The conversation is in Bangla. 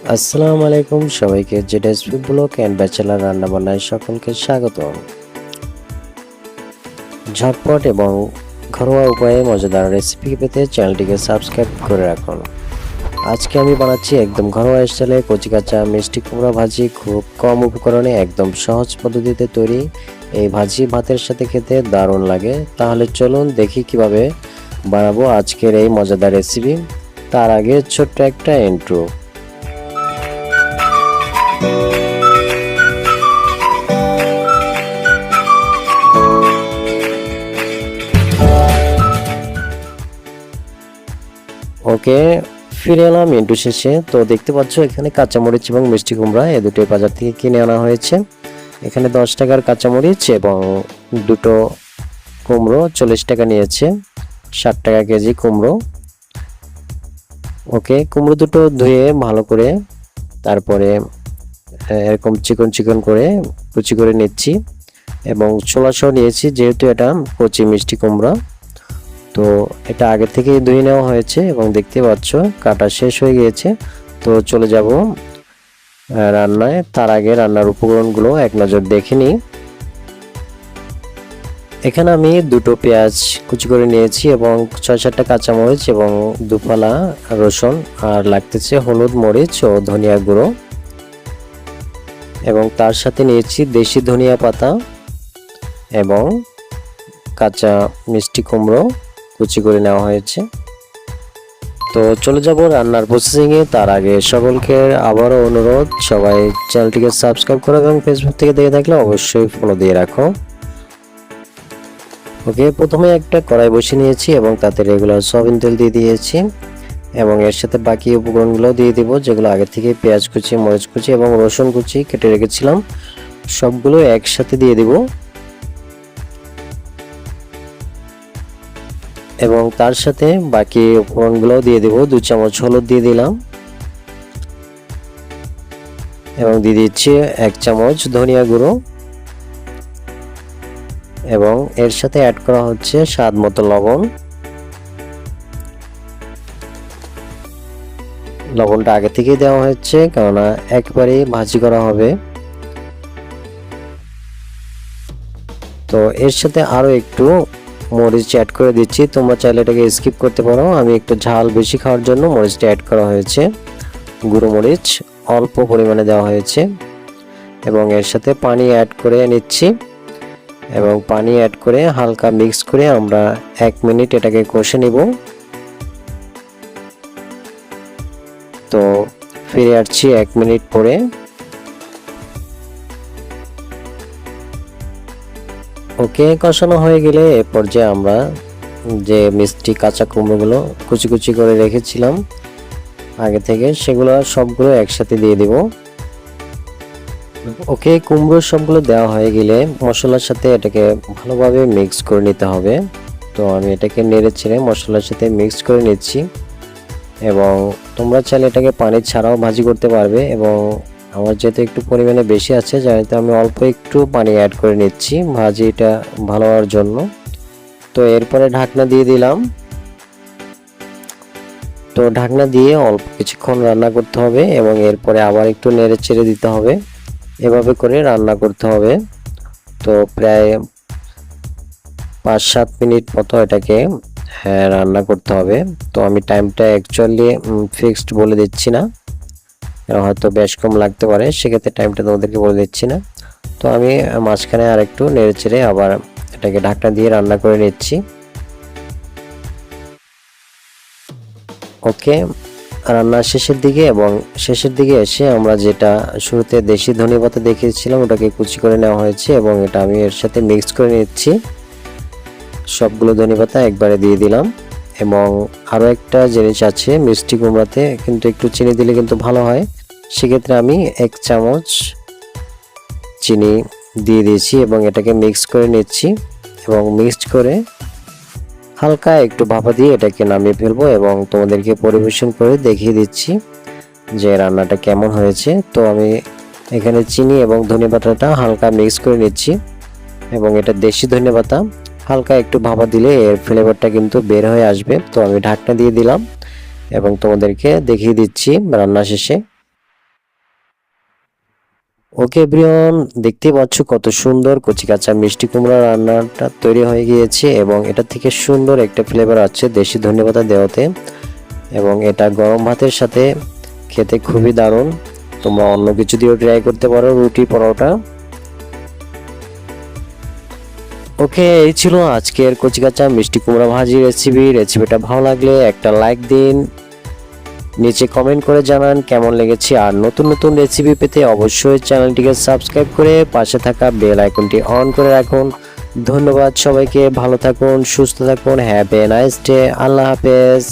আসসালামু আলাইকুম সবাইকে ZS food blog and bachelor রান্না বান্নায় সকলকে স্বাগত। ঝটপট এবং ঘরোয়া উপায়ে মজাদার রেসিপি পেতে চ্যানেলটিকে সাবস্ক্রাইব করে রাখুন। আজকে আমি বানাচ্ছি একদম ঘরোয়া স্টাইলে কচিকাঁচা মিষ্টি কুমড়া ভাজি। খুব কম উপকরণে একদম সহজ পদ্ধতিতে তৈরি এই ভাজি ভাতের সাথে খেতে দারুণ লাগে। তাহলে চলুন দেখি কিভাবে বানাবো আজকের এই মজাদার রেসিপি। তার আগে ছোট্ট একটা ইন্ট্রো। ওকে, ফিরে এলাম ইন্টু শেষে। তো দেখতে পাচ্ছ এখানে কাঁচামরিচ এবং মিষ্টি কুমড়া এই দুটোই বাজার থেকে কিনে আনা হয়েছে। এখানে 10 টাকার কাঁচামরিচ এবং দুটো কুমড়ো 40 টাকা নিয়েছে, 60 টাকা কেজি কুমড়ো। ওকে, কুমড়ো দুটো ধুয়ে ভালো করে তারপরে এরকম চিকন চিকন করে কুচি করে নিচ্ছি এবং ছোলাসহ নিয়েছি, যেহেতু এটা কচি মিষ্টি কুমড়া। তো এটা আগে থেকেই ধুয়ে নেওয়া হয়েছে এবং দেখতে পাচ্ছ কাটা শেষ হয়ে গিয়েছে। তো চলে যাব রান্নায়। তার আগে রান্নার উপকরণগুলো এক নজর দেখে নিই। এখানে আমি দুটো পেঁয়াজ কুচি করে নিয়েছি এবং 6-7টা কাঁচামরিচ এবং দুফালা রসুন, আর লাগতেছে হলুদ, মরিচ ও ধনিয়া গুঁড়ো, এবং তার সাথে নিয়েছি দেশি ধনিয়া পাতা এবং কাঁচা মিষ্টি কুমড়ো কুচি করে নেওয়া হয়েছে। তো চলে যাব রান্নার প্রসেসিংয়ে। তার আগে সকলকে আবারও অনুরোধ, সবাই চ্যানেলটিকে সাবস্ক্রাইব করো এবং ফেসবুক থেকে দেখে থাকলে অবশ্যই ফলো দিয়ে রাখো। ওকে, প্রথমে একটা কড়াই বসিয়ে নিয়েছি এবং তাতে রেগুলার সয়াবিন তেল দিয়ে দিয়েছি এবং এর সাথে বাকি উপকরণগুলো দিয়ে দিব, যেগুলো আগে থেকে পেঁয়াজ কুচি, মরিচ কুচি এবং রসুন কুচি কেটে রেখেছিলাম, সবগুলো একসাথে দিয়ে দিব। এবং তার সাথে বাকি উপকরণগুলো দিয়ে দেব। 2 চামচ হলুদ দিয়ে দিলাম এবং দিয়ে দিচ্ছি 1 চামচ ধনিয়া গুঁড়ো এবং এর সাথে অ্যাড করা হচ্ছে স্বাদ মতো লবণ। লবণটা আগে থেকেই দেওয়া হচ্ছে, কেননা একবারে ভাজি করা হবে। তো এর সাথে আরো একটু মরিচ অ্যাড করে দিচ্ছি, তোমরা চাইলে এটাকে স্কিপ করতে পারো। আমি একটু ঝাল বেশি খাওয়ার জন্য মরিচটা অ্যাড করা হয়েছে। গুঁড়ো মরিচ অল্প পরিমাণে দেওয়া হয়েছে এবং এর সাথে পানি অ্যাড করে নিচ্ছি এবং পানি অ্যাড করে হালকা মিক্স করে আমরা 1 মিনিট এটাকে কষে নিব। তো ফিরে আসছি 1 মিনিট পরে। ওকে, কষানো হয়ে গেলে এ পর্যায়ে আমরা যে মিষ্টি কাঁচা কুমড়োগুলো কুচি কুচি করে রেখেছিলাম আগে থেকে, সেগুলো সবগুলো একসাথে দিয়ে দিব। ওকে, কুমড়ো সবগুলো দেওয়া হয়ে গেলে মশলার সাথে এটাকে ভালোভাবে মিক্স করে নিতে হবে। তো আমি এটাকে নেড়ে ছেড়ে মশলার সাথে মিক্স করে নিচ্ছি এবং তোমরা চাইলে এটাকে পানি ছাড়াও ভাজি করতে পারবে। এবং আমার যেহেতু একটু পরিমাণে বেশি আছে, জানিতে আমি অল্প একটু পানি অ্যাড করে নিচ্ছি ভাজিটা ভালো হওয়ার জন্য। তো এরপরে ঢাকনা দিয়ে দিলাম। তো ঢাকনা দিয়ে অল্প কিছুক্ষণ রান্না করতে হবে এবং এরপরে আবার একটু নেড়ে চেড়ে দিতে হবে। এভাবে করে রান্না করতে হবে। তো প্রায় 5-7 মিনিট মতো এটাকে রান্না করতে হবে। তো আমি টাইমটা অ্যাকচুয়ালি ফিক্সড বলে দিচ্ছি না, হয়তো বেশ কম লাগতে পারে, সেক্ষেত্রে টাইমটা তোমাদেরকে বলে দিচ্ছি না। তো আমি মাঝখানে আর একটু নেড়ে চেড়ে আবার এটাকে ঢাকনা দিয়ে রান্না করে নিচ্ছি। ওকে, রান্নার শেষের দিকে এবং শেষের দিকে এসে আমরা যেটা শুরুতে দেশি ধনেপাতা দেখিয়েছিলাম ওটাকে কুচি করে নেওয়া হয়েছে এবং এটা আমি এর সাথে মিক্স করে নিচ্ছি। সবগুলো ধনেপাতা একবারে দিয়ে দিলাম এবং আরও একটা জিনিস আছে, মিষ্টি কুমড়াতে কিন্তু একটু চিনি দিলে কিন্তু ভালো হয়, সেক্ষেত্রে আমি 1 চামচ চিনি দিয়ে দিয়েছি এবং এটাকে মিক্স করে নিচ্ছি এবং মিক্সড করে হালকা একটু ভাপা দিয়ে এটাকে নামিয়ে ফেলবো এবং তোমাদেরকে পরিবেশন করে দেখিয়ে দিচ্ছি যে রান্নাটা কেমন হয়েছে। তো আমি এখানে চিনি এবং ধনেপাতাটা হালকা মিক্স করে নিচ্ছি এবং এটা দেশি ধনেপাতা, হালকা একটু ভাপা দিলে এর ফ্লেভারটা কিন্তু বের হয়ে আসবে। তো আমি ঢাকনা দিয়ে দিলাম এবং তোমাদেরকে দেখিয়ে দিচ্ছি রান্না শেষে। ওকে এভরিওয়ান, দেখতেই পাচ্ছ কত সুন্দর কচি কাঁচা মিষ্টি কুমড়া রান্নাটা তৈরি হয়ে গিয়েছে এবং এটা থেকে সুন্দর একটা ফ্লেভার আছে দেশি ধনেপাতা দেওয়াতে, এবং এটা গরম ভাতের সাথে খেতে খুবই দারুণ। তোমরা অন্য কিছু দিয়েও ট্রাই করতে পারো, রুটি পরোটা। ওকে, এই ছিল আজকের কচি কাঁচা মিষ্টি কুমড়া ভাজি রেসিপিটা ভালো লাগলে একটা লাইক দিন, নিচে কমেন্ট করে জানান কেমন লেগেছে। আর নতুন নতুন রেসিপি পেতে অবশ্যই চ্যানেলটিকে সাবস্ক্রাইব করে পাশে থাকা বেল আইকনটি অন করে রাখুন। ধন্যবাদ সবাইকে, ভালো থাকুন, সুস্থ থাকুন, হ্যাভ এ নাইস ডে, আল্লাহ হাফেজ।